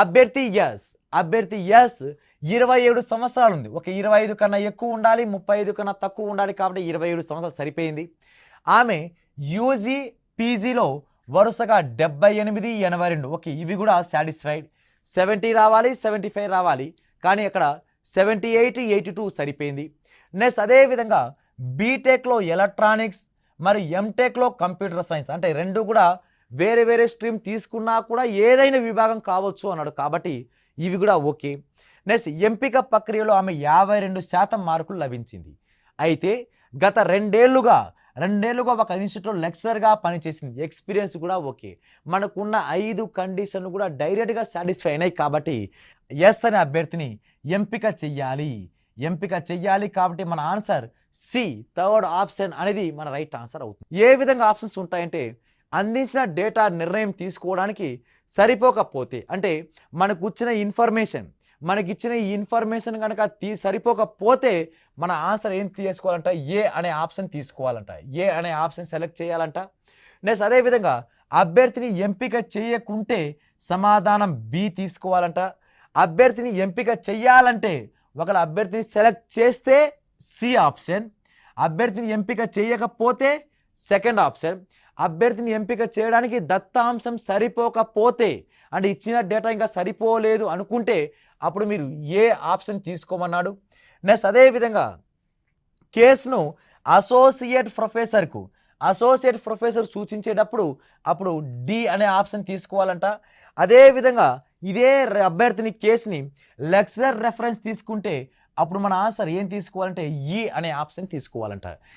అభ్యర్థి ఎస్ 27 సంవత్సరాలు ఉంది. ఒక 25 కన్నా ఎక్కువ ఉండాలి, 35 కన్నా తక్కువ ఉండాలి, కాబట్టి 27 సంవత్సరాలు సరిపోయింది. ఆమె యూజీ పీజీలో వరుసగా 78, 82 ఓకే, ఇవి కూడా సాటిస్ఫైడ్. 70 రావాలి, 75 రావాలి, కానీ అక్కడ 78, 82 సరిపోయింది. నెక్స్ట్ అదేవిధంగా బీటెక్లో ఎలక్ట్రానిక్స్ మరియు ఎంటెక్లో కంప్యూటర్ సైన్స్, అంటే రెండు కూడా వేరే వేరే స్ట్రీమ్ తీసుకున్నా కూడా ఏదైనా విభాగం కావచ్చు అన్నాడు, కాబట్టి ఇవి కూడా ఓకే. నెక్స్ట్ ఎంపిక ప్రక్రియలో ఆమె 52% మార్కులు లభించింది. అయితే గత రెండేళ్లుగా ఒక ఇన్స్టిట్యూట్లో లెక్చరర్గా పనిచేసింది. ఎక్స్పీరియన్స్ కూడా ఓకే. మనకున్న 5 కండిషన్లు కూడా డైరెక్ట్గా సాటిస్ఫై అయినాయి, కాబట్టి ఎస్ అనే అభ్యర్థిని ఎంపిక చెయ్యాలి. కాబట్టి మన ఆన్సర్ సి, థర్డ్ ఆప్షన్ అనేది మన రైట్ ఆన్సర్ అవుతుంది. ఏ విధంగా ఆప్షన్స్ ఉంటాయంటే, అందించిన డేటా నిర్ణయం తీసుకోవడానికి సరిపోకపోతే, అంటే మనకిచ్చిన ఇన్ఫర్మేషన్ కనుక సరిపోకపోతే మన ఆన్సర్ ఏం తీసుకోవాలంట, ఏ అనే ఆప్షన్ తీసుకోవాలంట, ఏ అనే ఆప్షన్ సెలెక్ట్ చేయాలంట. నెక్స్ట్ అదేవిధంగా అభ్యర్థిని ఎంపిక చేయకుంటే సమాధానం బి తీసుకోవాలంట. అభ్యర్థిని ఎంపిక చేయాలంటే ఒకవేళ అభ్యర్థిని సెలెక్ట్ చేస్తే సి ఆప్షన్, అభ్యర్థిని ఎంపిక చేయకపోతే సెకండ్ ఆప్షన్, అభ్యర్థిని ఎంపిక చేయడానికి దత్తాంశం సరిపోకపోతే, అంటే ఇచ్చిన డేటా ఇంకా సరిపోలేదు అనుకుంటే అప్పుడు మీరు ఏ ఆప్షన్ తీసుకోమన్నాడు. నెక్స్ట్ అదేవిధంగా కేసును అసోసియేట్ ప్రొఫెసర్ సూచించేటప్పుడు అప్పుడు డి అనే ఆప్షన్ తీసుకోవాలంట. అదేవిధంగా ఇదే అభ్యర్థిని కేసుని లెక్చరర్ రెఫరెన్స్ తీసుకుంటే అప్పుడు మన ఆన్సర్ ఏం తీసుకోవాలంటే ఈ అనే ఆప్షన్ తీసుకోవాలంట.